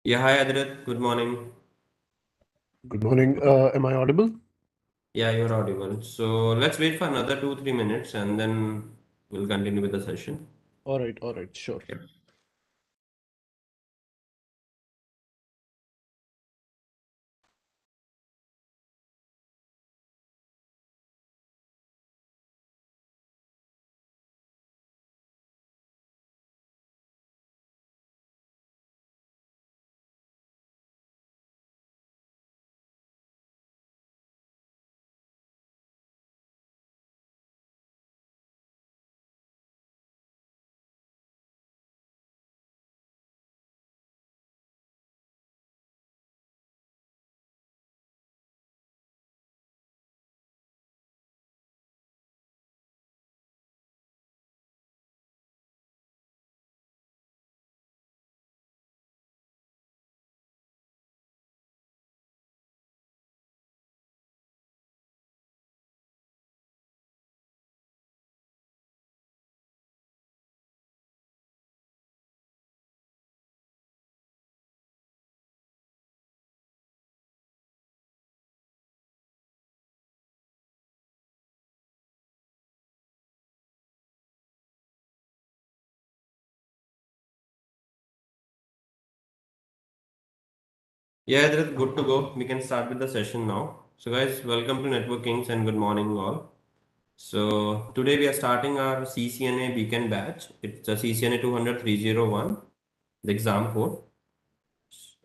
Yeah, hi Adrit. Good morning. Good morning. Am I audible? Yeah, you're audible. So let's wait for another 2-3 minutes and then we'll continue with the session. All right, sure. Yep. Yeah, Adrit, good to go. We can start with the session now. So guys, welcome to Network Kings and good morning all. So today we are starting our CCNA weekend batch. It's a CCNA 200-301, the exam code.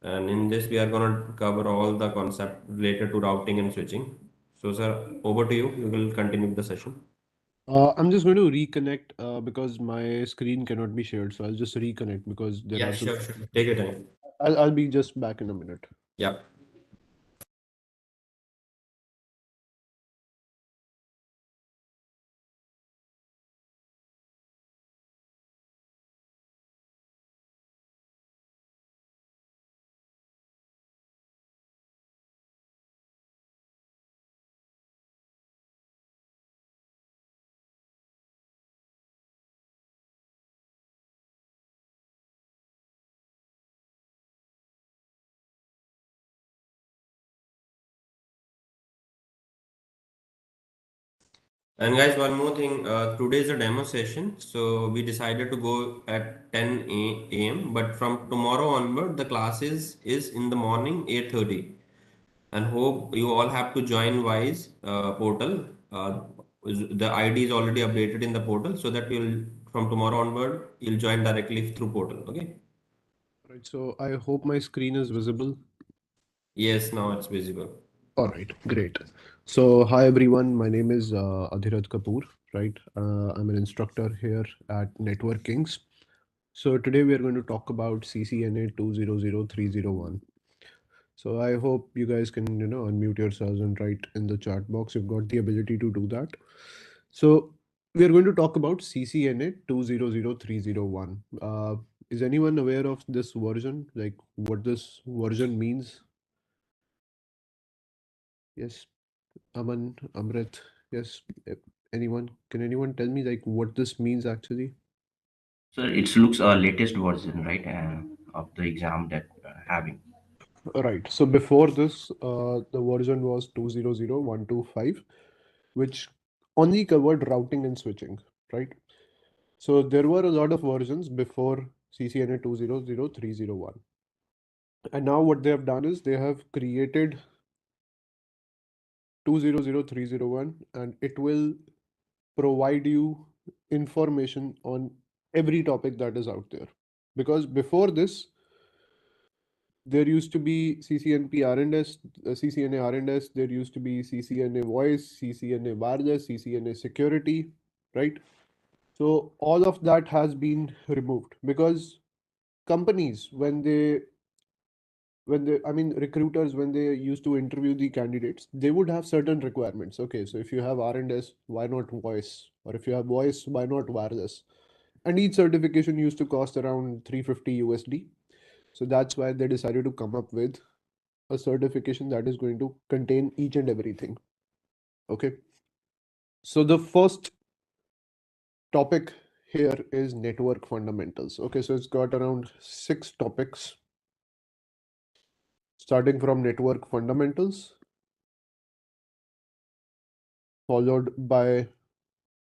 And in this we are going to cover all the concept related to routing and switching. So sir, over to you. We will continue with the session. I'm just going to reconnect because my screen cannot be shared. So I'll just reconnect because there Yeah, are some. sure, sure. Take your time. I'll be just back in a minute. Yeah. And guys, one more thing. Today is a demo session, so we decided to go at 10 a.m. But from tomorrow onward, the classes is in the morning 8:30. And hope you all have to join Wise portal. The ID is already updated in the portal, so that you'll from tomorrow onward you'll join directly through portal. Okay? Right. So I hope my screen is visible. Yes, now it's visible. All right, great. So hi everyone. My name is Adhiraj Kapoor. Right. I'm an instructor here at Networkings. So today we are going to talk about CCNA 200301. So I hope you guys can, unmute yourselves and write in the chat box. You've got the ability to do that. So we are going to talk about CCNA 200301. Is anyone aware of this version? Like what this version means? Yes, Aman, Amrit. Yes. Anyone? Can anyone tell me like what this means actually? So it looks our latest version, right, of the exam that having. Right. So before this, the version was 200125, which only covered routing and switching, right? So there were a lot of versions before CCNA 200301. And now what they have done is they have created 200301 and it will provide you information on every topic that is out there. Because before this, there used to be CCNP R&S, CCNA R&S, there used to be CCNA voice, CCNA wireless, CCNA security, right? So all of that has been removed because companies, when they I mean recruiters, when they used to interview the candidates, they would have certain requirements. Okay, so if you have R&S, why not voice? Or if you have voice, why not wireless? And each certification used to cost around 350 USD. So that's why they decided to come up with a certification that is going to contain each and everything. Okay. So the first topic here is network fundamentals. Okay, so it's got around 6 topics. starting from network fundamentals, followed by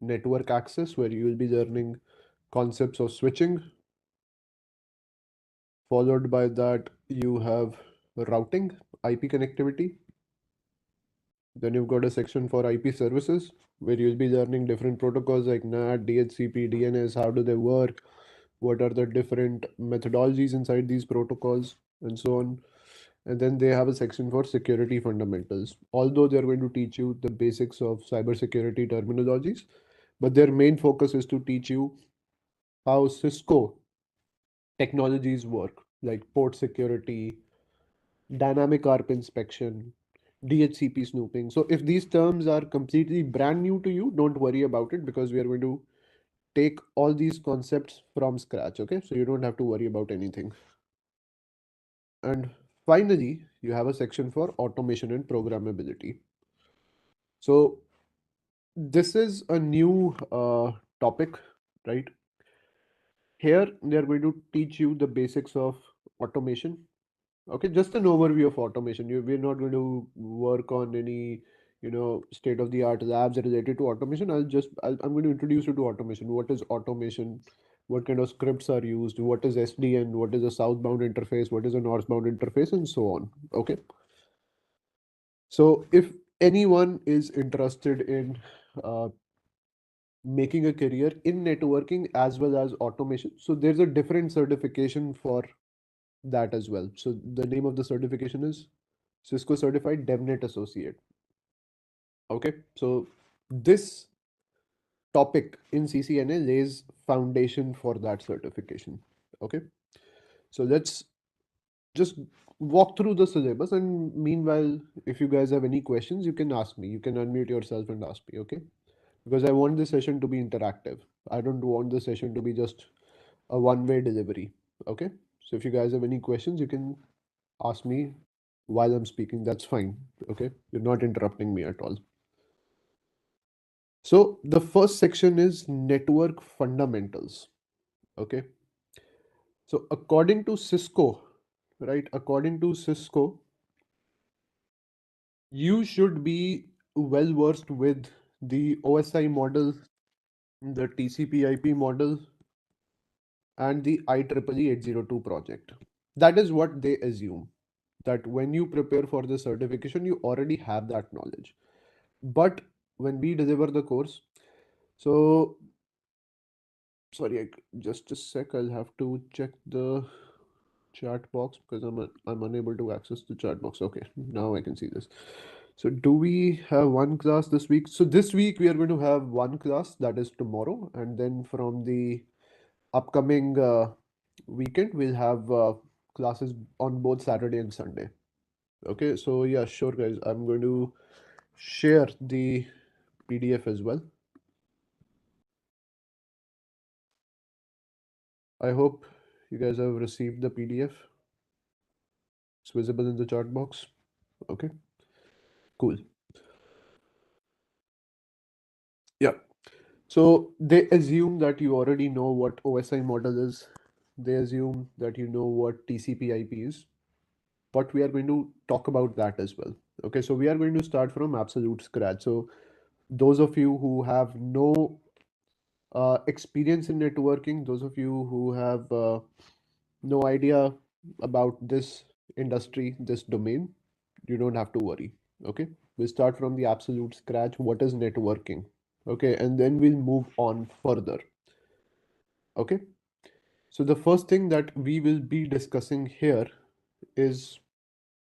network access, where you will be learning concepts of switching. Followed by that, you have routing, IP connectivity. Then you've got a section for IP services, where you'll be learning different protocols like NAT, DHCP, DNS, how do they work, what are the different methodologies inside these protocols, and so on. And then they have a section for security fundamentals. Although they're going to teach you the basics of cybersecurity terminologies, but their main focus is to teach you how Cisco technologies work, like port security, dynamic ARP inspection, DHCP snooping. So if these terms are completely brand new to you, don't worry about it, because we are going to take all these concepts from scratch. Okay, so you don't have to worry about anything. And finally, you have a section for automation and programmability. So this is a new topic, right? Here they are going to teach you the basics of automation. Okay, just an overview of automation. We're not going to work on any, state-of-the-art labs related to automation. I'm going to introduce you to automation. What is automation? What kind of scripts are used? What is SDN? What is a southbound interface? What is a northbound interface? And so on. Okay. So if anyone is interested in uh, making a career in networking as well as automation, so there's a different certification for that as well. So the name of the certification is Cisco Certified DevNet Associate. Okay, so this topic in CCNA lays foundation for that certification. Okay, so let's just walk through the syllabus, and meanwhile, if you guys have any questions, you can ask me. You can unmute yourself and ask me. Okay, because I want this session to be interactive. I don't want the session to be just a one-way delivery. Okay, so if you guys have any questions, you can ask me while I'm speaking. That's fine. Okay, you're not interrupting me at all. So the first section is network fundamentals. Okay, so according to Cisco, right? According to Cisco, you should be well versed with the OSI model, the TCP/IP model, and the IEEE 802 project. That is what they assume, that when you prepare for the certification, you already have that knowledge. But when we deliver the course, so sorry, just a sec, I'll have to check the chat box because I'm unable to access the chat box. Okay, now I can see this. So do we have one class this week? So this week we are going to have one class, that is tomorrow, and then from the upcoming weekend we'll have classes on both Saturday and Sunday. Okay, so yeah, sure guys, I'm going to share the PDF as well. I hope you guys have received the PDF. It's visible in the chat box. Okay, cool. Yeah. So they assume that you already know what OSI model is. They assume that you know what TCP/IP is. But we are going to talk about that as well. Okay, so we are going to start from absolute scratch. So those of you who have no experience in networking, those of you who have no idea about this industry, this domain, you don't have to worry. Okay, we'll start from the absolute scratch. What is networking? Okay, and then we'll move on further. Okay, so the first thing that we will be discussing here is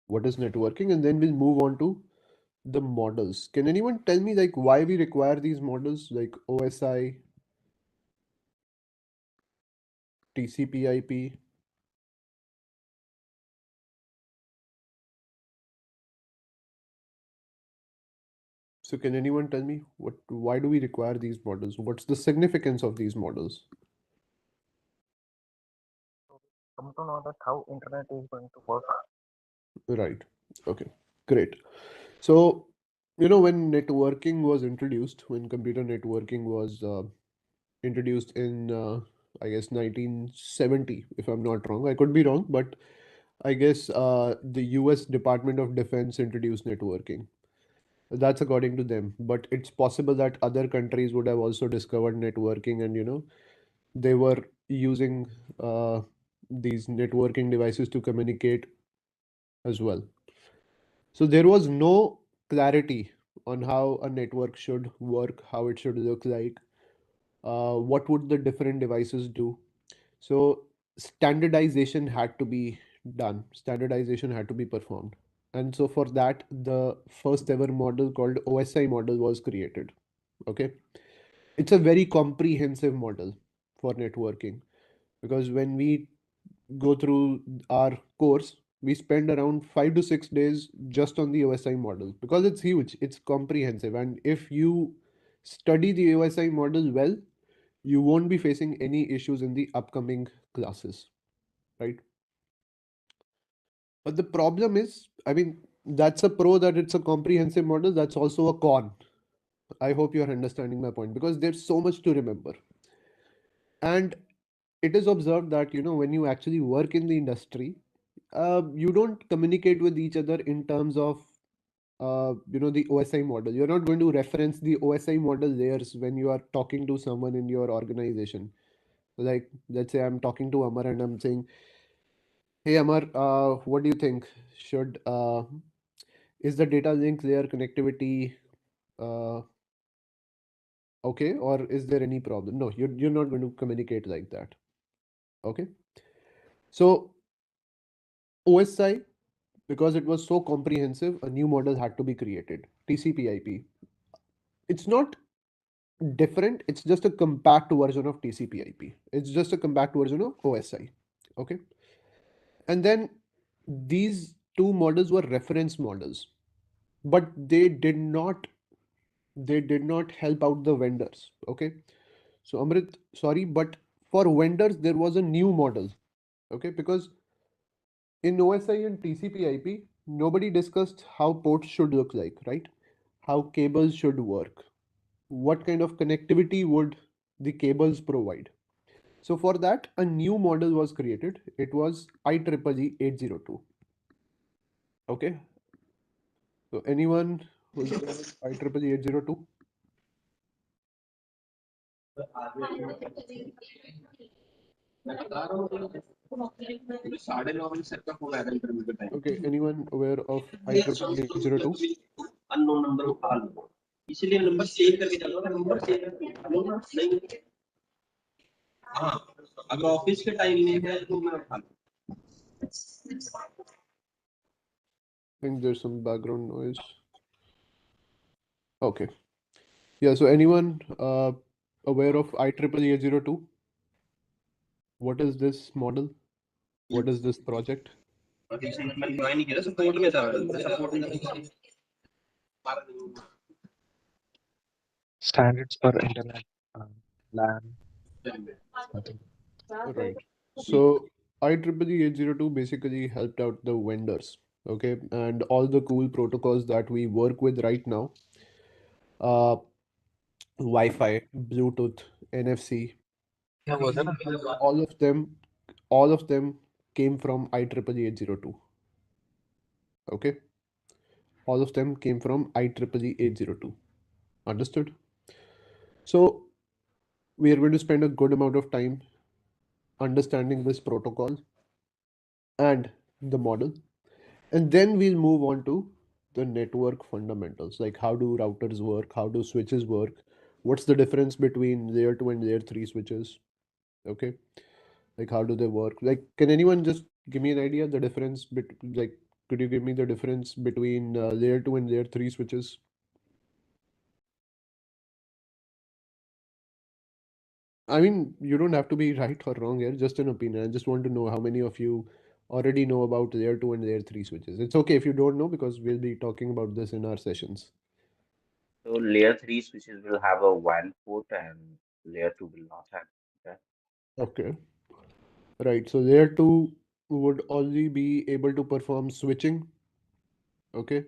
what is networking, and then we'll move on to the models. Can anyone tell me like why we require these models like OSI, TCP/IP? So can anyone tell me why do we require these models? What's the significance of these models? Come to know that how internet is going to work. Right. Okay. Great. So, when networking was introduced, when computer networking was introduced in, I guess, 1970, if I'm not wrong. I could be wrong, but I guess the US Department of Defense introduced networking. That's according to them. But it's possible that other countries would have also discovered networking and, they were using these networking devices to communicate as well. So there was no clarity on how a network should work, how it should look like, what would the different devices do. So standardization had to be done, standardization had to be performed. And so for that, the first ever model called OSI model was created. Okay. It's a very comprehensive model for networking because when we go through our course, we spend around 5 to 6 days just on the OSI model because it's huge, it's comprehensive. And if you study the OSI model well, you won't be facing any issues in the upcoming classes, right? But the problem is, I mean, that's a pro that it's a comprehensive model, that's also a con. I hope you're understanding my point because there's so much to remember. And it is observed that, when you actually work in the industry, you don't communicate with each other in terms of, the OSI model. You're not going to reference the OSI model layers when you are talking to someone in your organization. Like, let's say I'm talking to Amar and I'm saying, hey Amar, what do you think? Is the data link layer connectivity uh, okay, or is there any problem? No, you're not going to communicate like that. Okay. So OSI, because it was so comprehensive, a new model had to be created. TCP/IP. It's not different. It's just a compact version of TCP/IP. It's just a compact version of OSI. Okay. And then these two models were reference models, but they did not help out the vendors. Okay. So Amrit, sorry, but for vendors there was a new model. Okay, because in OSI and TCP/IP, nobody discussed how ports should look like, right? How cables should work. What kind of connectivity would the cables provide? So for that, a new model was created. It was IEEE 802. Okay. So anyone who's aware of IEEE 802? Okay. Anyone aware of IEEE 802? Unknown number उठा लो इसलिए number save करके चलो ना number save करके लो ना नहीं हाँ अगर ऑफिस के टाइम में है तो मैं उठा लूँ I think there's some background noise. Okay. Yeah, so anyone aware of IEEE 802? What is this model? What is this project? मैं ज्वाइन नहीं किया सपोर्ट में था सपोर्ट नहीं Standards for internet, LAN, something. Right. So IEEE 802 basically helped out the vendors, okay, and all the cool protocols that we work with right now, uh, Wi-Fi, Bluetooth, NFC, क्या बोल रहे ना? all of them, all of them came from IEEE 802. Okay, all of them came from IEEE 802. Understood? So we are going to spend a good amount of time understanding this protocol and the model, and then we'll move on to the network fundamentals, like how do routers work, how do switches work, what's the difference between layer 2 and layer 3 switches. Okay, like how do they work? Like, can anyone just give me an idea the difference like, could you give me the difference between layer 2 and layer 3 switches? I mean, you don't have to be right or wrong here, just an opinion. I just want to know how many of you already know about layer 2 and layer 3 switches. It's okay if you don't know because we'll be talking about this in our sessions. So layer 3 switches will have a WAN port and layer 2 will not have that. Okay. Right. So layer 2 would only be able to perform switching. Okay.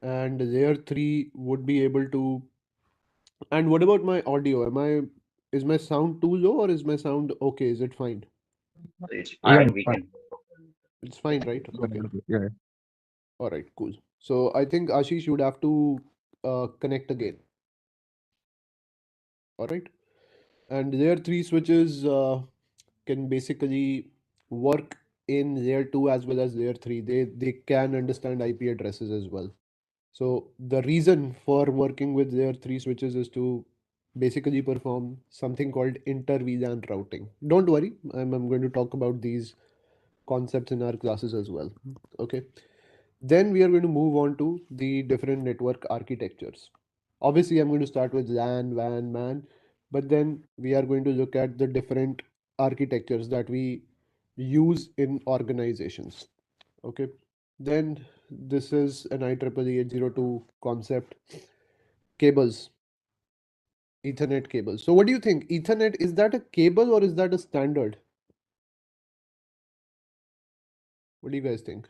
And layer 3 would be able to. And what about my audio? Is my sound too low or is my sound okay? Is it fine? So it's Yeah, fine. We fine. can. It's fine, right? Okay. Yeah. All right, cool. So I think Ashish would have to connect again. All right. And layer 3 switches can basically work in layer 2 as well as layer 3. They can understand IP addresses as well. So the reason for working with layer 3 switches is to basically perform something called inter-VLAN routing. Don't worry, I'm going to talk about these concepts in our classes as well. Okay. Then we are going to move on to the different network architectures. Obviously, I'm going to start with LAN, WAN, MAN, but then we are going to look at the different architectures that we use in organizations. Okay. Then this is an IEEE 802 concept. Cables, Ethernet cables. So what do you think? Ethernet, is that a cable or is that a standard? What do you guys think?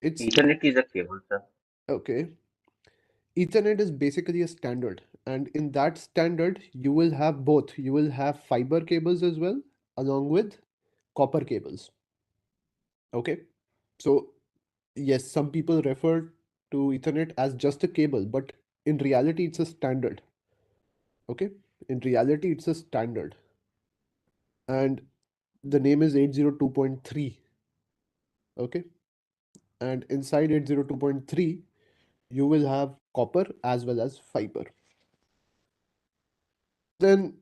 It's Ethernet is a cable, sir. okay. Ethernet is basically a standard, and in that standard, you will have both. You will have fiber cables as well, along with copper cables. Okay, so yes, some people refer to Ethernet as just a cable, but in reality, it's a standard. Okay, in reality, it's a standard, and the name is 802.3. Okay, and inside 802.3, you will have copper as well as fiber. Then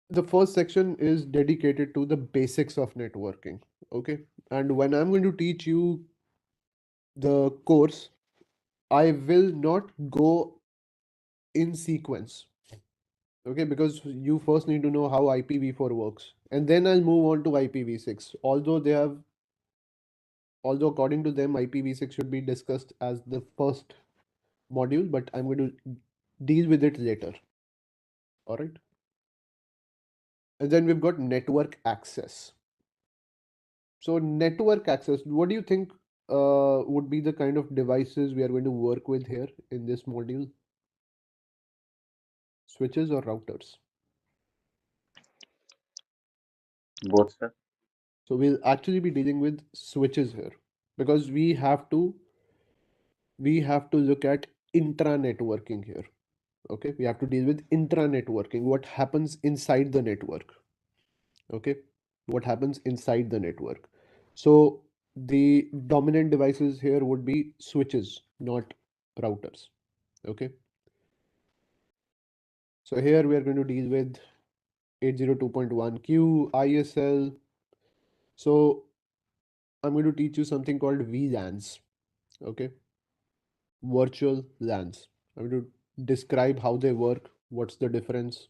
the first section is dedicated to the basics of networking. Okay, and when I'm going to teach you the course, I will not go in sequence. Okay, because you first need to know how IPv4 works, and then I'll move on to IPv6. Although according to them, IPv6 should be discussed as the first module, but I'm going to deal with it later. All right. And then we've got network access. So network access, what do you think would be the kind of devices we are going to work with here in this module? Switches or routers? Both, sir. So we'll actually be dealing with switches here because we have to look at intra-networking here. Okay, we have to deal with intra-networking, what happens inside the network. Okay, what happens inside the network. So the dominant devices here would be switches, not routers. Okay, so here we are going to deal with 802.1q, ISL. So I'm going to teach you something called VLANs. Okay, virtual LANs. I'm going to describe how they work, what's the difference,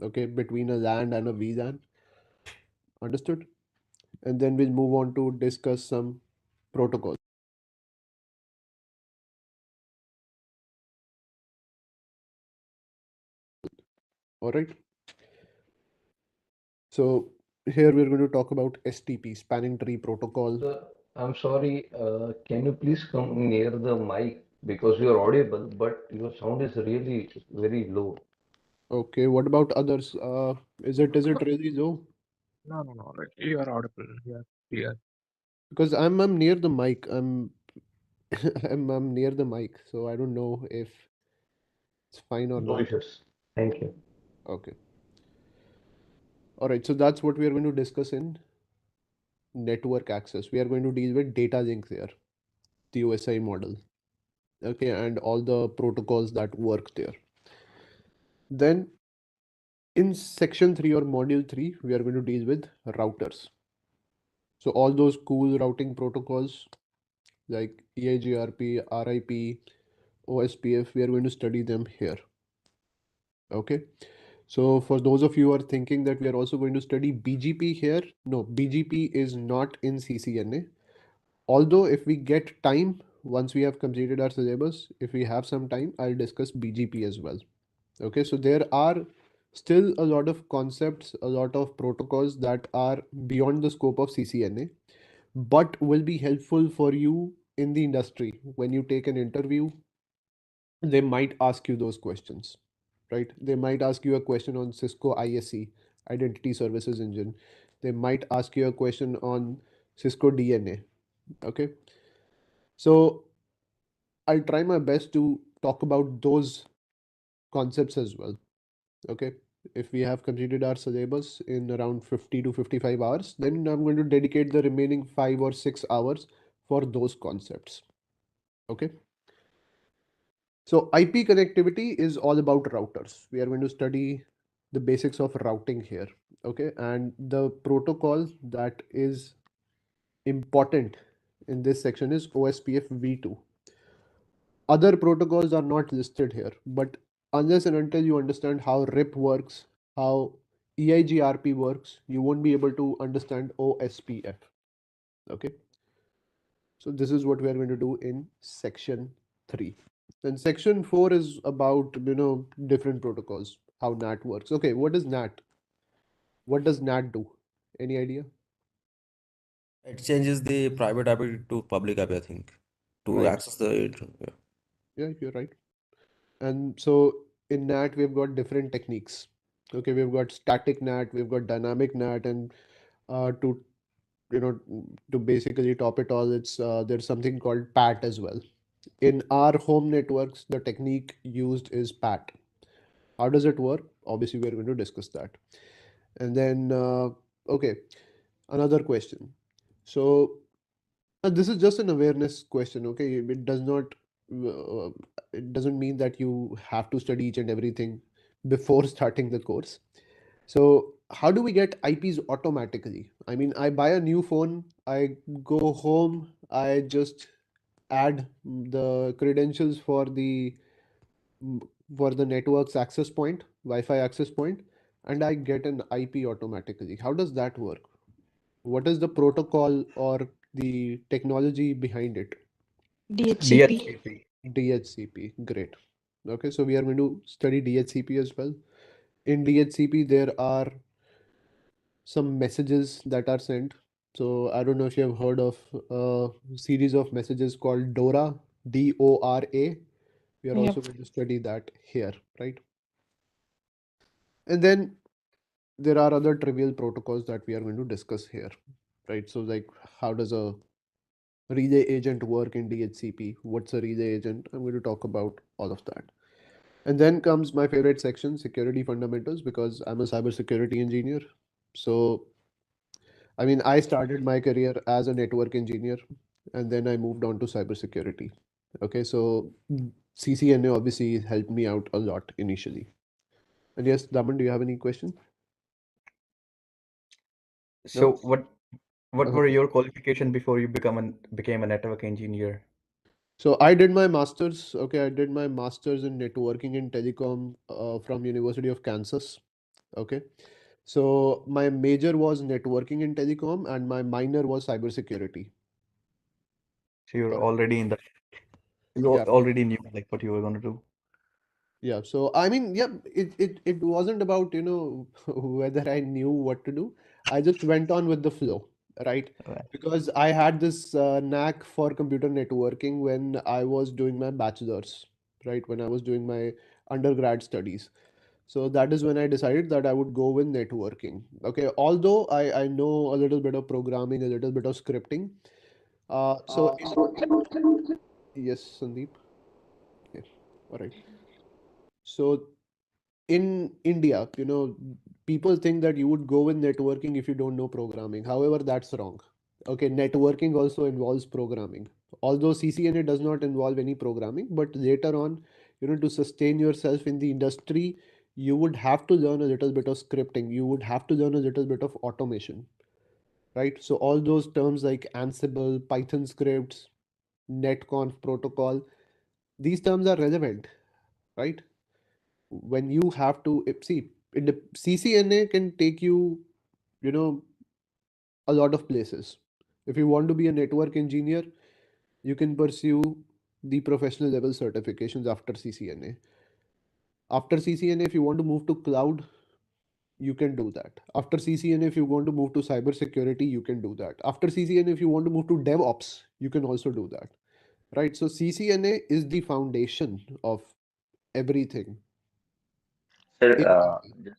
okay, between a LAN and a VLAN. Understood? And then we'll move on to discuss some protocols. All right. So here we're going to talk about STP, spanning tree protocol. Sir, I'm sorry. Can you please come near the mic because you're audible, but your sound is really very low. Okay, what about others? Is it really low? No. Like, you are audible. Yeah. Yeah. Because I'm near the mic. I'm near the mic, so I don't know if it's fine or No not. issues. Thank you. Okay. All right, so that's what we are going to discuss in network access. We are going to deal with data links here, the OSI model. Okay, and all the protocols that work there. Then in section 3 or module 3, we are going to deal with routers. So all those cool routing protocols like EIGRP, RIP, OSPF, we are going to study them here. Okay. So for those of you who are thinking that we are also going to study BGP here, no, BGP is not in CCNA. Although if we get time, once we have completed our syllabus, if we have some time, I'll discuss BGP as well. Okay, so there are still a lot of concepts, a lot of protocols that are beyond the scope of CCNA, but will be helpful for you in the industry. When you take an interview, they might ask you those questions, right? They might ask you a question on Cisco ISE, Identity Services Engine. They might ask you a question on Cisco DNA. Okay. So I'll try my best to talk about those concepts as well. Okay. If we have completed our syllabus in around 50 to 55 hours, then I'm going to dedicate the remaining 5 or 6 hours for those concepts. Okay. So IP connectivity is all about routers. We are going to study the basics of routing here. Okay. And the protocol that is important in this section is OSPF v2. Other protocols are not listed here, but unless and until you understand how RIP works, how EIGRP works, you won't be able to understand OSPF. Okay. So this is what we are going to do in section 3. Then section 4 is about, different protocols, how NAT works. Okay, what is NAT? What does NAT do? Any idea? It changes the private IP to public IP, I think, to Right. access the. Yeah. Yeah, you're right. And so in NAT, we've got different techniques. Okay, we've got static NAT, we've got dynamic NAT, and to to basically top it all, it's there's something called PAT as well. In our home networks, the technique used is PAT. How does it work? Obviously, we're going to discuss that. And then, okay, another question. So this is just an awareness question, okay? It does not, uh, it doesn't mean that you have to study each and everything before starting the course. So how do we get IPs automatically? I mean, I buy a new phone, I go home, I just add the credentials for the network's access point, Wi-Fi access point, and I get an IP automatically. How does that work? What is the protocol or the technology behind it? DHCP. DHCP. Great. Okay, so we are going to study DHCP as well. In DHCP, there are some messages that are sent. So I don't know if you have heard of a series of messages called DORA, DORA. We are also Yep. going to study that here, right? And then there are other trivial protocols that we are going to discuss here, right? So like, how does a relay agent work in DHCP? What's a relay agent? I'm going to talk about all of that. And then comes my favorite section, security fundamentals, because I'm a cybersecurity engineer. So, I mean, I started my career as a network engineer, and then I moved on to cybersecurity. Okay, so CCNA obviously helped me out a lot initially. And yes, Daman, do you have any question? So No? what Uh-huh. were your qualification before you became a network engineer? So I did my master's. Okay, I did my master's in networking and telecom from University of Kansas. Okay, so my major was networking and telecom, and my minor was cybersecurity. So you're All right. already in the you Yeah. already knew like what you were going to do. Yeah, so I mean, yeah, it wasn't about, whether I knew what to do. I just went on with the flow, right? Right. Because I had this knack for computer networking when I was doing my bachelor's, right? When I was doing my undergrad studies. So that is when I decided that I would go with networking. Okay, although I know a little bit of programming, a little bit of scripting. Yes, Sandeep. Okay, all right. So in India, people think that you would go with networking if you don't know programming. However, that's wrong. Okay, networking also involves programming. Although CCNA does not involve any programming, but later on, to sustain yourself in the industry, you would have to learn a little bit of scripting. You would have to learn a little bit of automation, right? So all those terms like Ansible, Python scripts, netconf protocol, these terms are relevant, right? When you have to see CCNA can take you, you know, a lot of places. If you want to be a network engineer, you can pursue the professional level certifications after CCNA. After CCNA, if you want to move to cloud, you can do that. After CCNA, if you want to move to cybersecurity, you can do that. After CCNA, if you want to move to DevOps, you can also do that. Right? So CCNA is the foundation of everything. Sir, In-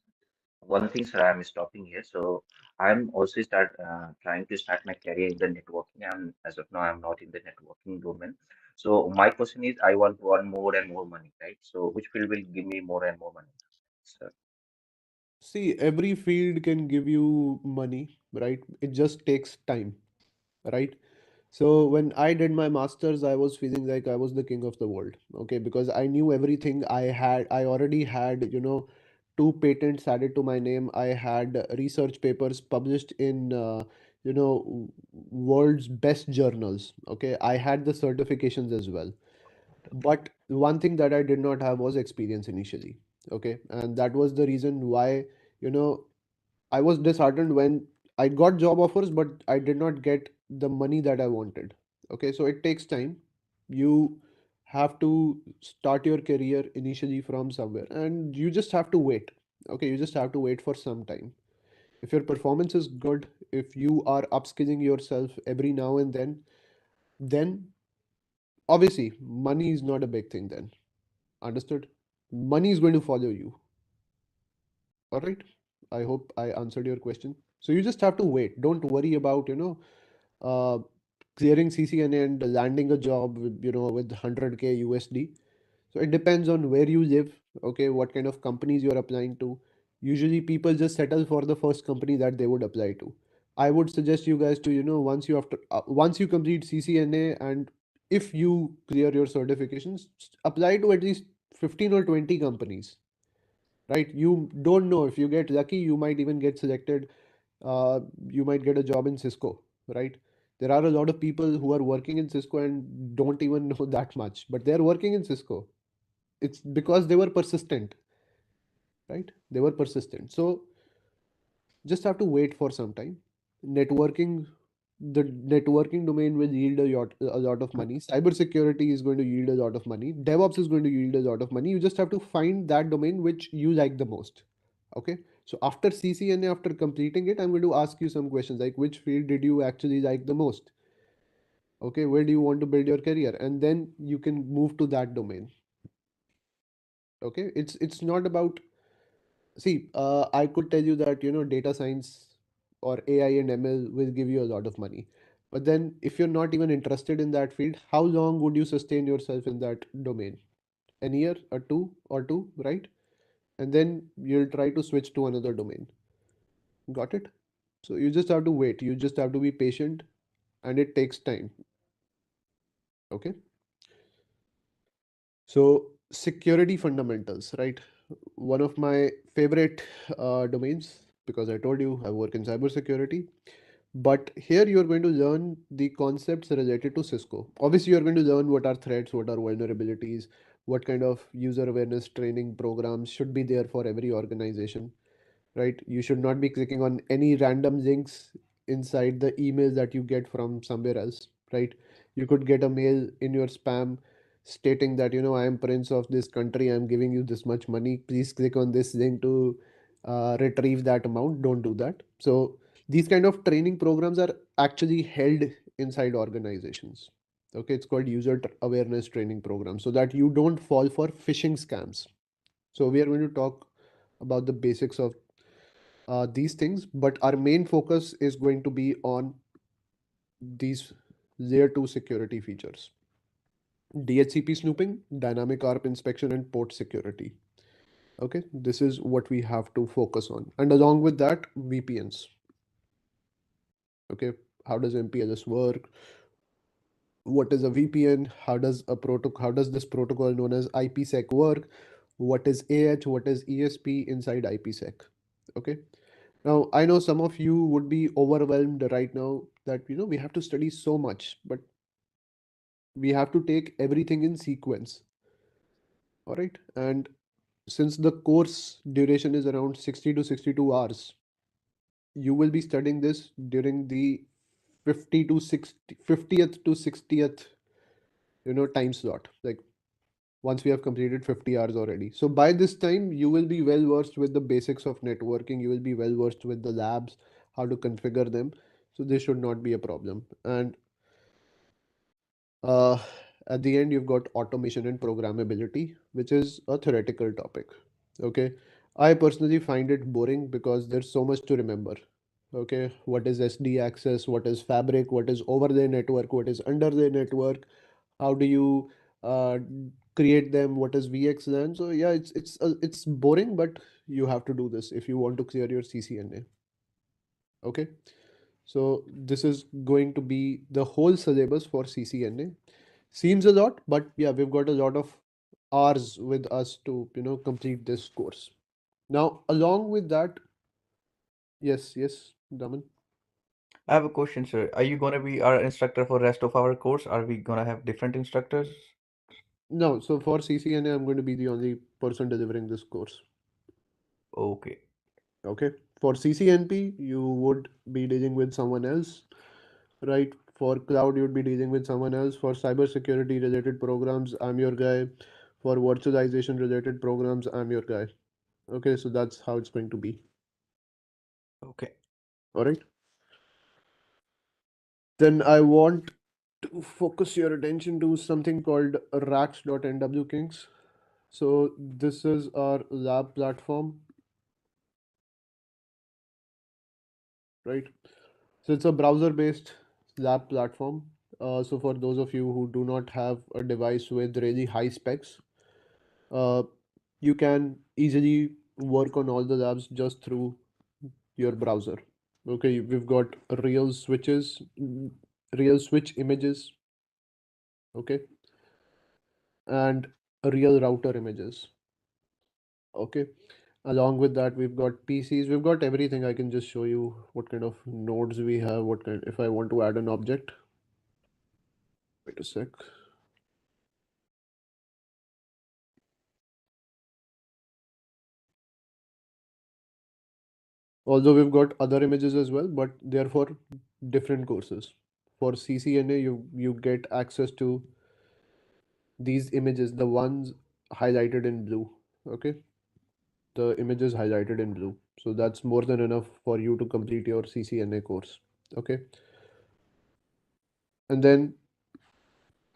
one thing, sir, I'm stopping here. So I'm also trying to start my career in the networking. And as of now, I'm not in the networking domain. So my question is, I want to earn more and more money, right? So which field will give me more and more money, sir? See, every field can give you money, right? It just takes time, right? So when I did my masters, I was feeling like I was the king of the world, okay, because I knew everything. I already had, two patents added to my name. I had research papers published in, world's best journals. Okay, I had the certifications as well. But one thing that I did not have was experience initially. Okay, and that was the reason why, you know, I was disheartened when I got job offers, but I did not get the money that I wanted. Okay, so it takes time. You have to start your career initially from somewhere, and you just have to wait. Okay, you just have to wait for some time. If your performance is good, if you are upskilling yourself every now and then obviously money is not a big thing then. Understood? Money is going to follow you. All right. I hope I answered your question. So you just have to wait. Don't worry about, uh, clearing CCNA and landing a job with, with 100K USD. So it depends on where you live, okay, what kind of companies you're applying to. Usually people just settle for the first company that they would apply to. I would suggest you guys to, once you complete CCNA and if you clear your certifications, apply to at least 15 or 20 companies, right? You don't know, if you get lucky, you might even get selected. You might get a job in Cisco, right? There are a lot of people who are working in Cisco and don't even know that much, but they're working in Cisco. It's because they were persistent, right? They were persistent. So just have to wait for some time. Networking, the networking domain will yield a lot of money. Cybersecurity is going to yield a lot of money. DevOps is going to yield a lot of money. You just have to find that domain which you like the most. Okay. So after CCNA, after completing it, I'm going to ask you some questions like which field did you actually like the most? Okay. Where do you want to build your career? And then you can move to that domain. Okay. It's not about, see, I could tell you that, data science or AI and ML will give you a lot of money. But then if you're not even interested in that field, how long would you sustain yourself in that domain? An year or two, right? And then you'll try to switch to another domain. Got it? So you just have to wait. You just have to be patient and it takes time. Okay. So security fundamentals, right? One of my favorite domains, because I told you I work in cybersecurity. But here you're going to learn the concepts related to Cisco. Obviously, you're going to learn what are threats, what are vulnerabilities, what kind of user awareness training programs should be there for every organization, right? You should not be clicking on any random links inside the email that you get from somewhere else, right? You could get a mail in your spam stating that, I am prince of this country, I'm giving you this much money. Please click on this link to retrieve that amount. Don't do that. So these kind of training programs are actually held inside organizations. Okay, it's called awareness training program so that you don't fall for phishing scams. So we are going to talk about the basics of these things, but our main focus is going to be on these layer 2 security features: DHCP snooping, dynamic ARP inspection, and port security. Okay, this is what we have to focus on, and along with that, VPNs. Okay, how does MPLS work? What is a VPN? How does this protocol known as IPsec work? What is AH? What is ESP inside IPsec? Okay. Now, I know some of you would be overwhelmed right now that, we have to study so much, but we have to take everything in sequence. All right. And since the course duration is around 60 to 62 hours, you will be studying this during the 50 to 60, 50th to 60th, time slot. Like once we have completed 50 hours already. So by this time, you will be well versed with the basics of networking. You will be well versed with the labs, how to configure them. So this should not be a problem. And uh, at the end, you've got automation and programmability, which is a theoretical topic. Okay. I personally find it boring because there's so much to remember. Okay, what is SD access? What is fabric? What is over the network? What is under the network? How do you uh, create them? What is VXLAN? So yeah, it's boring, but you have to do this if you want to clear your CCNA. Okay, so this is going to be the whole syllabus for CCNA. Seems a lot, but yeah, we've got a lot of hours with us to complete this course. Now, along with that, yes, Daman. I have a question, sir. Are you gonna be our instructor for rest of our course? Are we gonna have different instructors? No, so for CCNA, I'm going to be the only person delivering this course. Okay. Okay. For CCNP, you would be dealing with someone else, right? For cloud, you'd be dealing with someone else. For cybersecurity related programs, I'm your guy. For virtualization related programs, I'm your guy. Okay, so that's how it's going to be. Okay. All right. Then I want to focus your attention to something called racks.nwkings. So this is our lab platform, right? So it's a browser-based lab platform. So for those of you who do not have a device with really high specs, uh, you can easily work on all the labs just through your browser. Okay, we've got real switches, real switch images, okay, and real router images. Okay. Along with that, we've got PCs, we've got everything. I can just show you what kind of nodes we have, what kind, if I want to add an object. Wait a sec. Although we've got other images as well, but they're for different courses. For CCNA, you get access to these images, the ones highlighted in blue. Okay, the images highlighted in blue. So that's more than enough for you to complete your CCNA course. Okay, and then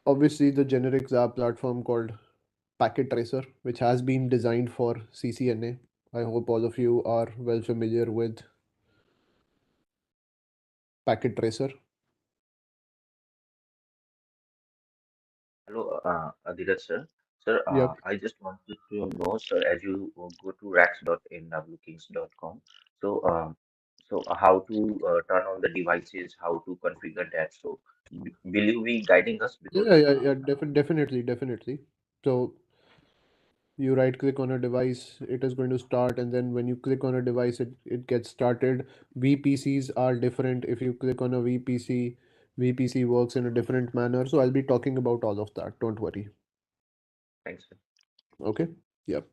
obviously the generic XAP platform called Packet Tracer, which has been designed for CCNA. I hope all of you are well familiar with Packet Tracer. Hello, Adhiraj sir. Sir, Yep. I just wanted to know, sir, as you go to racks.nwkings.com, so how to turn on the devices, how to configure that. So will you be guiding us Yeah, because yeah, yeah, definitely. So you right click on a device, it is going to start, and then when you click on a device, it gets started. VPCs are different. If you click on a VPC, VPC works in a different manner. So I'll be talking about all of that. Don't worry. thanks, sir. Okay. Yep.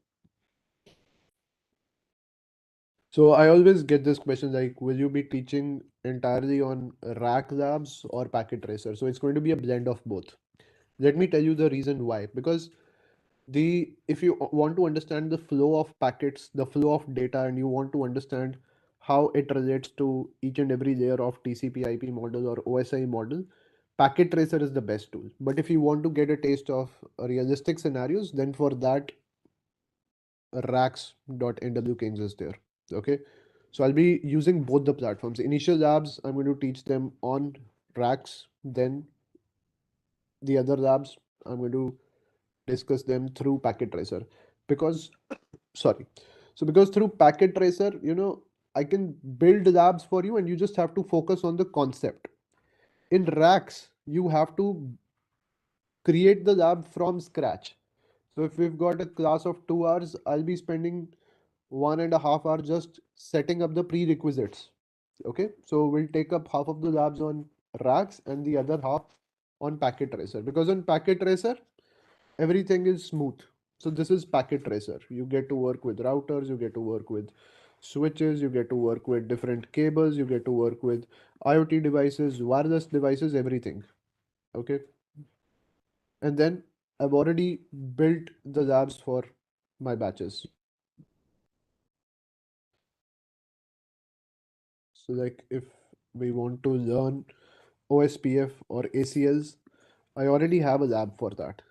So I always get this question like, will you be teaching entirely on rack labs or packet tracer? So it's going to be a blend of both. Let me tell you the reason why. Because if you want to understand the flow of packets, the flow of data, and you want to understand how it relates to each and every layer of TCP/IP model or OSI model, packet tracer is the best tool. But if you want to get a taste of realistic scenarios, then for that, racks.nwkings is there. Okay, so I'll be using both the platforms. Initial labs, I'm going to teach them on racks. Then the other labs, I'm going to discuss them through packet tracer. Because sorry, so because through packet tracer, I can build labs for you, and you just have to focus on the concept. In racks, you have to create the lab from scratch. So if we've got a class of 2 hours, I'll be spending 1.5 hours just setting up the prerequisites. Okay, so we'll take up half of the labs on racks and the other half on packet tracer, because on packet tracer everything is smooth. So this is packet tracer. You get to work with routers, you get to work with switches, you get to work with different cables, you get to work with IoT devices, wireless devices, everything. Okay, and then I've already built the labs for my batches. So like if we want to learn OSPF or ACLs, I already have a lab for that.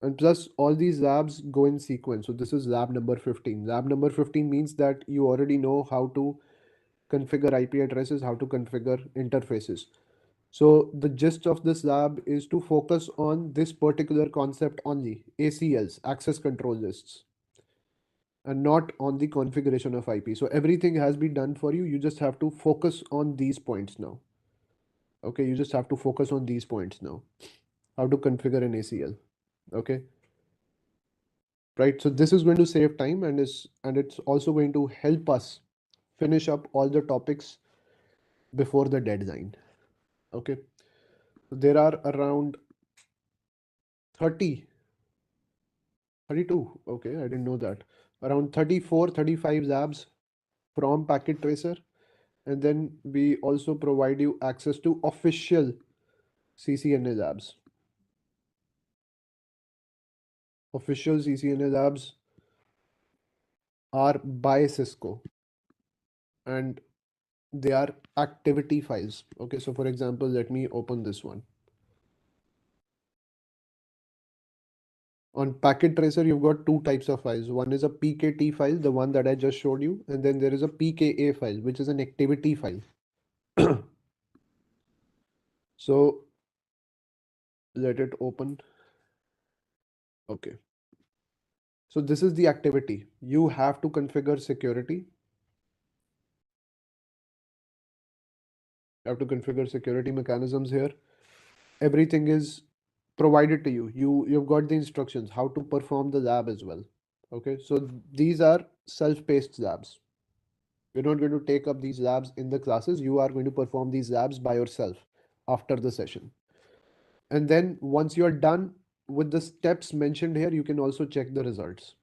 And plus all these labs go in sequence. So this is lab number 15. Lab number 15 means that you already know how to configure IP addresses, how to configure interfaces. So the gist of this lab is to focus on this particular concept only, ACLs, access control lists, and not on the configuration of IP. So everything has been done for you. You just have to focus on these points now. Okay, you just have to focus on these points now. How to configure an ACL. Okay. Right. So this is going to save time and it's also going to help us finish up all the topics before the deadline. Okay. So there are around 30, 32. Okay, I didn't know that. Around 34, 35 labs from Packet Tracer. And then we also provide you access to official CCNA labs. Official CCNA labs are by Cisco and they are activity files. Okay, so for example, let me open this one. On Packet Tracer, you've got two types of files. One is a PKT file, the one that I just showed you, and then there is a PKA file, which is an activity file. So let it open. Okay. So this is the activity. You have to configure security. You have to configure security mechanisms here. Everything is provided to you. You've got the instructions how to perform the lab as well. Okay, so these are self-paced labs. You're not going to take up these labs in the classes. You are going to perform these labs by yourself after the session. And then once you're done with the steps mentioned here, you can also check the results.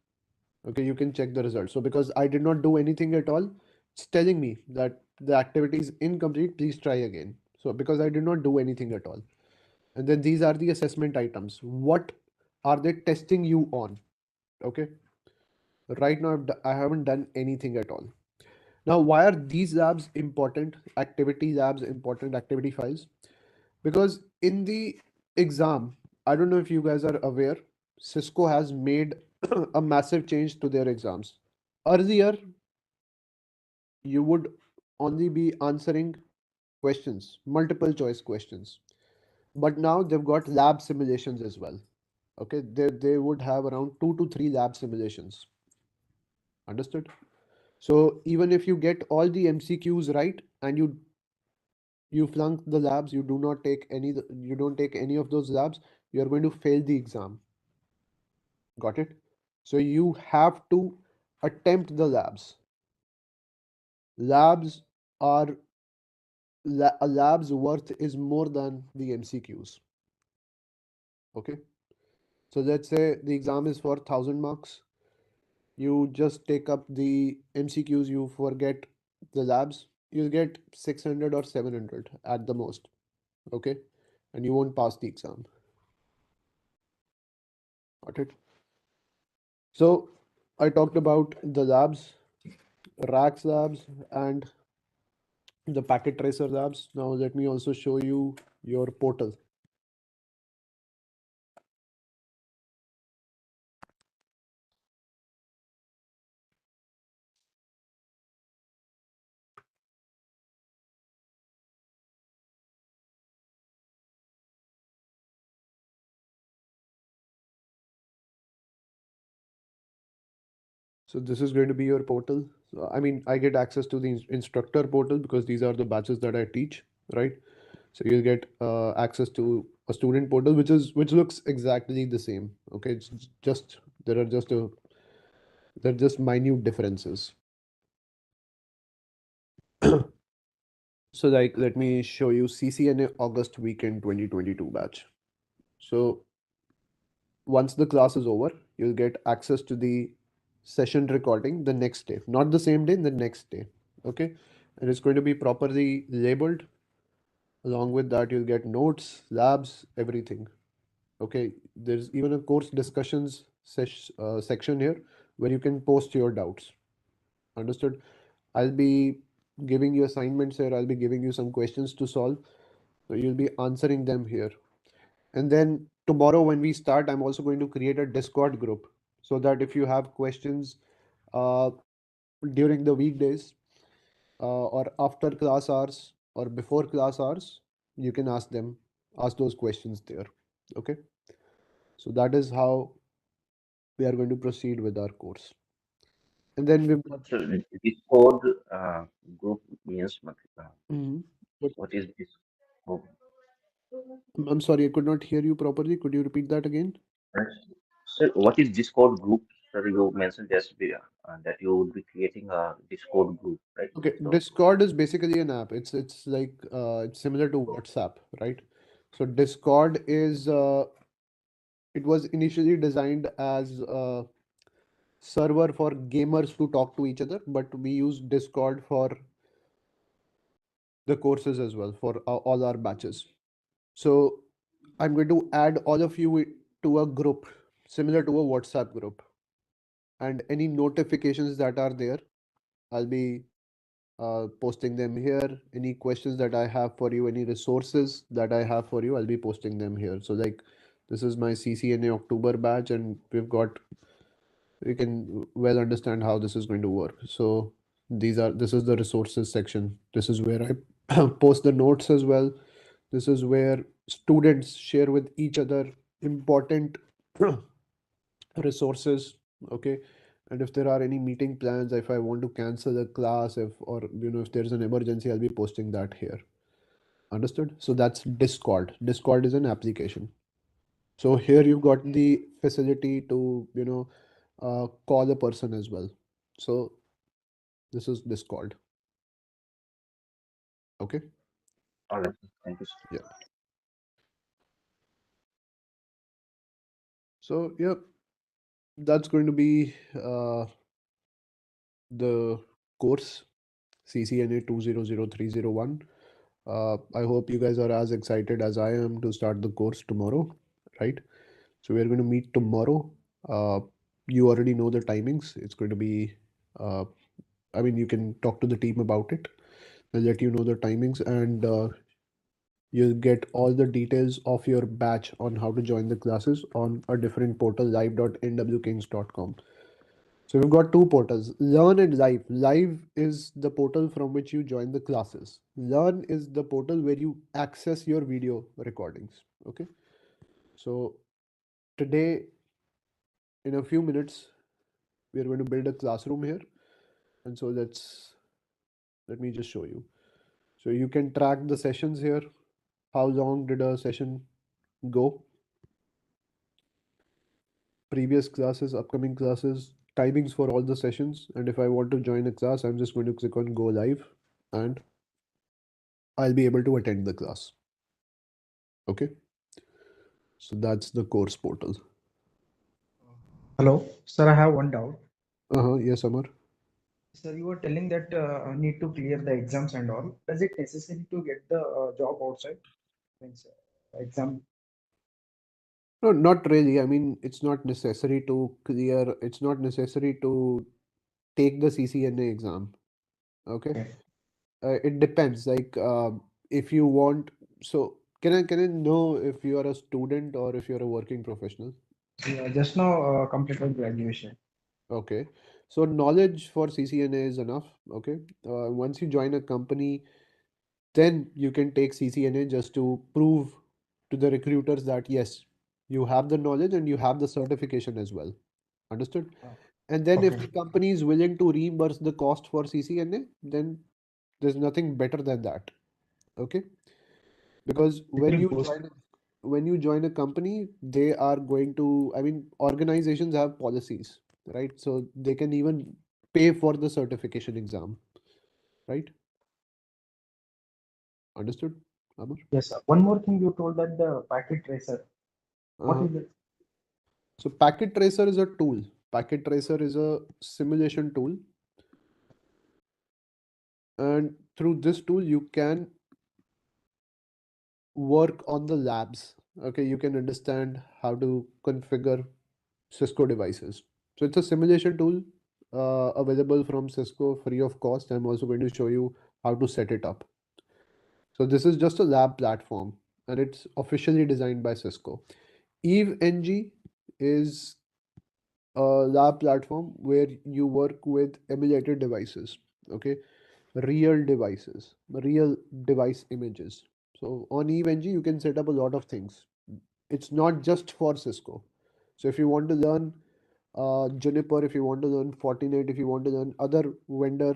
Okay, you can check the results. So because I did not do anything at all, it's telling me that the activity is incomplete, please try again. So because I did not do anything at all. And then these are the assessment items. What are they testing you on? Okay. Right now, I haven't done anything at all. Now, why are these labs important? Activity labs important, activity files? Because in the exam, I don't know if you guys are aware, Cisco has made a massive change to their exams. Earlier, you would only be answering questions, multiple choice questions. But now they've got lab simulations as well. Okay, they would have around 2 to 3 lab simulations. Understood? So even if you get all the MCQs right and you flunk the labs, you don't take any of those labs, you're going to fail the exam. Got it? So you have to attempt the labs. Labs are a lab's worth is more than the MCQs. Okay. So let's say the exam is for 1000 marks. You just take up the MCQs, you forget the labs, you'll get 600 or 700 at the most. Okay. And you won't pass the exam. Got it? So I talked about the labs, racks labs, and the packet tracer labs. Now let me also show you your portal. So this is going to be your portal. So, I mean, I get access to the instructor portal because these are the batches that I teach, right? So you'll get access to a student portal, which looks exactly the same. Okay, it's just there are just minute differences. So like, let me show you CCNA August weekend 2022 batch. So once the class is over, you'll get access to the session recording the next day, not the same day, the next day. Okay, and it's going to be properly labeled. Along with that, you'll get notes, labs, everything. Okay, there's even a course discussions section here where you can post your doubts. Understood? I'll be giving you assignments here. I'll be giving you some questions to solve. So you'll be answering them here. And then tomorrow when we start, I'm also going to create a Discord group so that if you have questions uh, during the weekdays or after class hours or before class hours, you can ask those questions there. Okay. So that is how we are going to proceed with our course. And then we've got. So Discord group means Mhm. What- what is this? Oh, I'm sorry, I could not hear you properly. Could you repeat that again? right. So what is Discord group? Sir, you mentioned that you would be creating a Discord group, right? Okay, So Discord is basically an app. It's like it's similar to WhatsApp, right? So Discord is it was initially designed as a server for gamers to talk to each other, but we use Discord for the courses as well for all our batches. So I'm going to add all of you to a group similar to a WhatsApp group, and any notifications that are there, I'll be posting them here. Any questions that I have for you, any resources that I have for you, I'll be posting them here. So like this is my CCNA October batch, and we can well understand how this is going to work. So this is the resources section. This is where I post the notes as well. This is where students share with each other important resources. Okay. And if there are any meeting plans, if I want to cancel a class, if there's an emergency, I'll be posting that here. Understood? So that's Discord. Discord is an application. So here you've got the facility to call a person as well. So this is Discord. Okay. all right, thank you. Yeah. So yeah, that's going to be the course CCNA 200301. I hope you guys are as excited as I am to start the course tomorrow, right? So we're going to meet tomorrow. You already know the timings. It's going to be, you can talk to the team about it. I'll let you know the timings, and you'll get all the details of your batch on how to join the classes on a different portal, live.nwkings.com. So we've got two portals, Learn and Live. Live is the portal from which you join the classes. Learn is the portal where you access your video recordings. Okay. So today, in a few minutes, we are going to build a classroom here. And so let me just show you. So you can track the sessions here. How long did a session go? Previous classes, upcoming classes, timings for all the sessions. And if I want to join a class, I'm just going to click on Go Live and I'll be able to attend the class. Okay. So that's the course portal. Hello, sir. I have one doubt. Yes, Amar. Sir, you were telling that need to clear the exams and all. Is it necessary to get the job outside? Means exam. No, not really. I mean, it's not necessary to clear. It's not necessary to take the CCNA exam. Okay. Okay. It depends. Like, if you want. So, can I know if you are a student or if you're a working professional? Yeah, just now completed graduation. Okay. So knowledge for CCNA is enough. Okay. Once you join a company, then you can take CCNA just to prove to the recruiters that yes, you have the knowledge and you have the certification as well. Understood? Oh, And then if okay. the company is willing to reimburse the cost for CCNA, then there's nothing better than that. Okay? Because It will boost. when you join a company, they are going to, I mean, organizations have policies, right? So they can even pay for the certification exam, right? Understood, Amar? Yes, sir. One more thing you told that the packet tracer. What Uh-huh. is it? So Packet Tracer is a tool. Packet Tracer is a simulation tool. And through this tool, you can work on the labs. Okay, you can understand how to configure Cisco devices. So it's a simulation tool available from Cisco free of cost. I'm also going to show you how to set it up. So this is just a lab platform. and it's officially designed by Cisco. 𝐊𝐲 is a lab platform where you work with emulated devices, okay, real devices, real device images. So on 𝐊𝐲 you can set up a lot of things. It's not just for Cisco. So if you want to learn Juniper, if you want to learn Fortinet, if you want to learn other vendor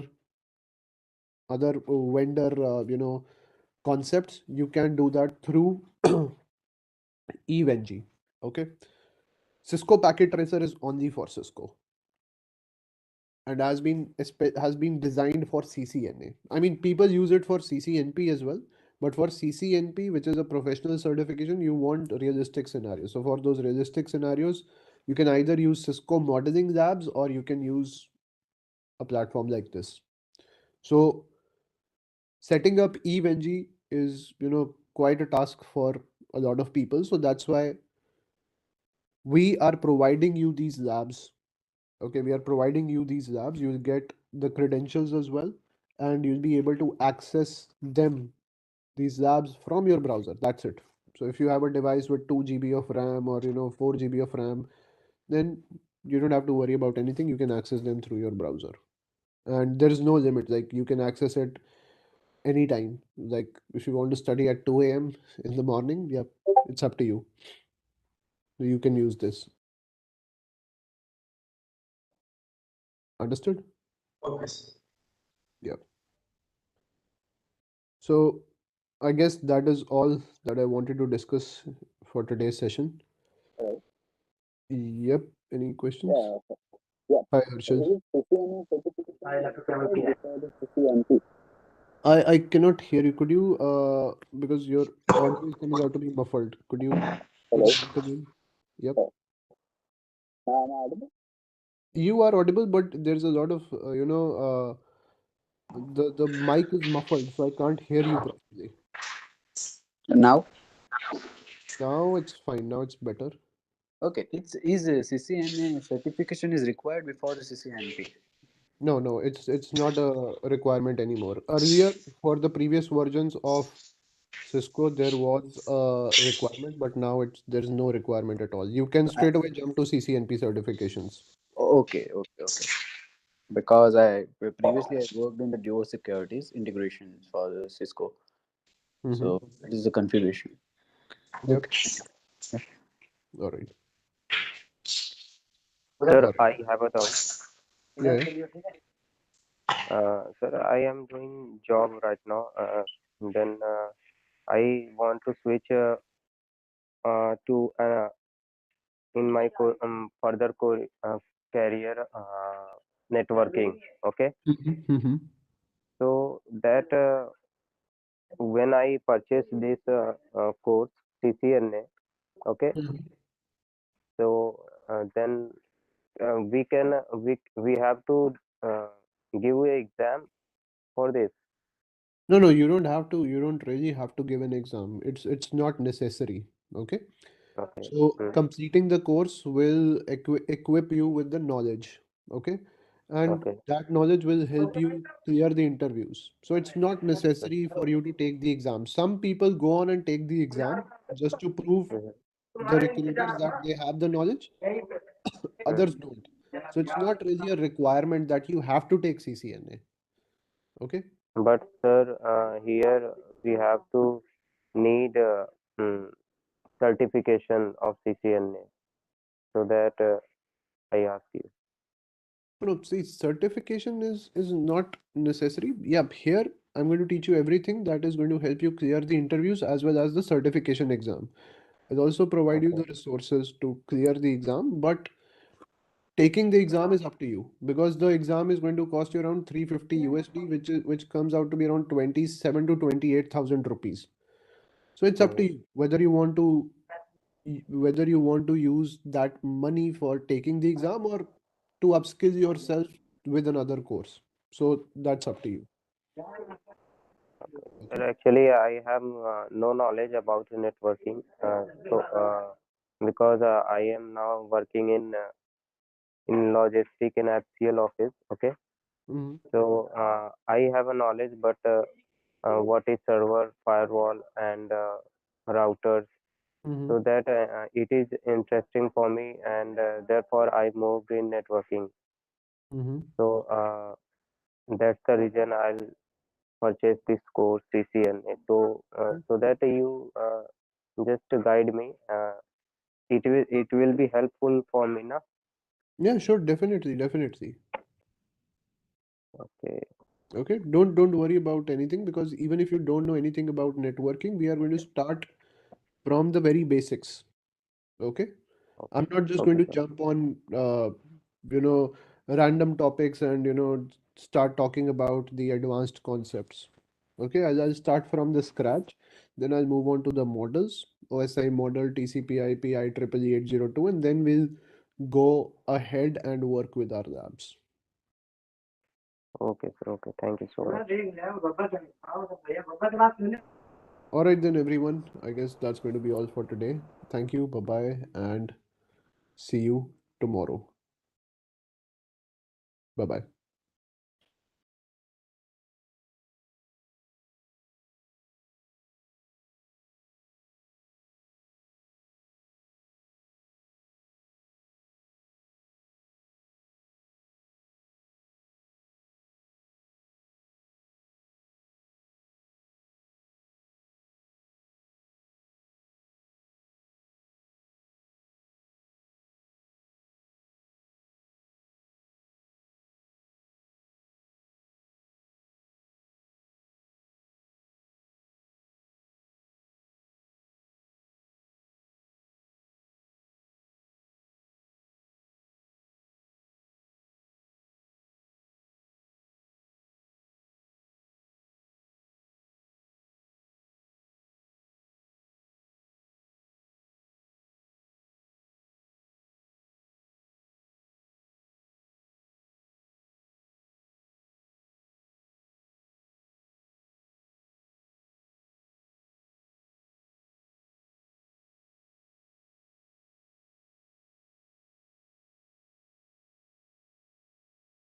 concepts, you can do that through 𝐊𝐲. Okay. Cisco Packet Tracer is only for Cisco and has been designed for CCNA. I mean, people use it for CCNP as well, but for CCNP, which is a professional certification, you want realistic scenarios. So for those realistic scenarios, you can either use Cisco Modeling Labs or you can use a platform like this. So setting up 𝐊𝐲 is quite a task for a lot of people. So that's why we are providing you these labs. Okay, we are providing you these labs. You'll get the credentials as well, and you'll be able to access these labs from your browser. That's it. So if you have a device with 2 GB of RAM or 4 GB of RAM, then you don't have to worry about anything. You can access them through your browser. And there is no limit. Like you can access it anytime. Like if you want to study at 2 a.m. in the morning, yeah, it's up to you. So you can use this. Understood? Okay. Yeah. So I guess that is all that I wanted to discuss for today's session. Right. Yep. Any questions? Yeah. Hi, Harshal. CCNA certification is required before the CCNP. I cannot hear you. Could you because your audio is coming out to be muffled. Could you Hello. speak again? Yep. Am I audible? You are audible, but there's a lot of the mic is muffled, so I can't hear you properly. Now, Now it's fine. Now it's better. okay. Is CCNA certification is required before the CCNP? No, it's not a requirement anymore. Earlier, for the previous versions of Cisco, there was a requirement, but now there's no requirement at all. You can straight away jump to CCNP certifications. Okay. Because I previously I worked in the dual securities integration for the Cisco, Mm-hmm. so that is the configuration. Yep. Okay. All right. Sir, All right. I have a doubt. Yeah. Sir, I am doing job right now. Then I want to switch to in my further career networking. Okay, Mm-hmm. so that when I purchase this course CCNA, okay, Mm-hmm. so then we have to give a exam for this. No, you don't have to. You don't really have to give an exam. It's not necessary. Okay. Okay. So completing the course will equip you with the knowledge. Okay. And Okay. that knowledge will help you clear the interviews. So it's not necessary for you to take the exam. Some people go on and take the exam just to prove the recruiters that they have the knowledge. Others don't. So it's not really a requirement that you have to take CCNA. Okay. But sir, here we have to need certification of CCNA, so that I ask you. No, see, certification is not necessary. Yep, here I'm going to teach you everything that is going to help you clear the interviews as well as the certification exam. I'll also provide you the resources to clear the exam, but taking the exam is up to you because the exam is going to cost you around 350 USD, which comes out to be around 27 to 28,000 rupees. So it's up to you whether you want to use that money for taking the exam or to upskill yourself with another course. So that's up to you. Sir, actually, I have no knowledge about networking. Because I am now working in logistic and HCL office. Okay. Mhm. So I have a knowledge, but what is server, firewall, and routers, Mm-hmm. so that it is interesting for me, and therefore I moved in networking. Mm-hmm. So that's the reason I'll purchase this course CCNA. So that you just guide me. It will be helpful for me, na? Yeah, sure, definitely. Okay. Okay, don't worry about anything, because even if you don't know anything about networking, we are going to start from the very basics. Okay, I'm not just going Okay, to sir. jump on you know random topics and start talking about the advanced concepts. Okay, I'll start from the scratch, then I'll move on to the models, OSI model, TCP/IP, IEEE 802, and then we'll go ahead and work with our labs. Okay, sir. Okay, thank you so much. All right then, everyone. I guess that's going to be all for today. Thank you. Bye bye, and see you tomorrow. Bye bye.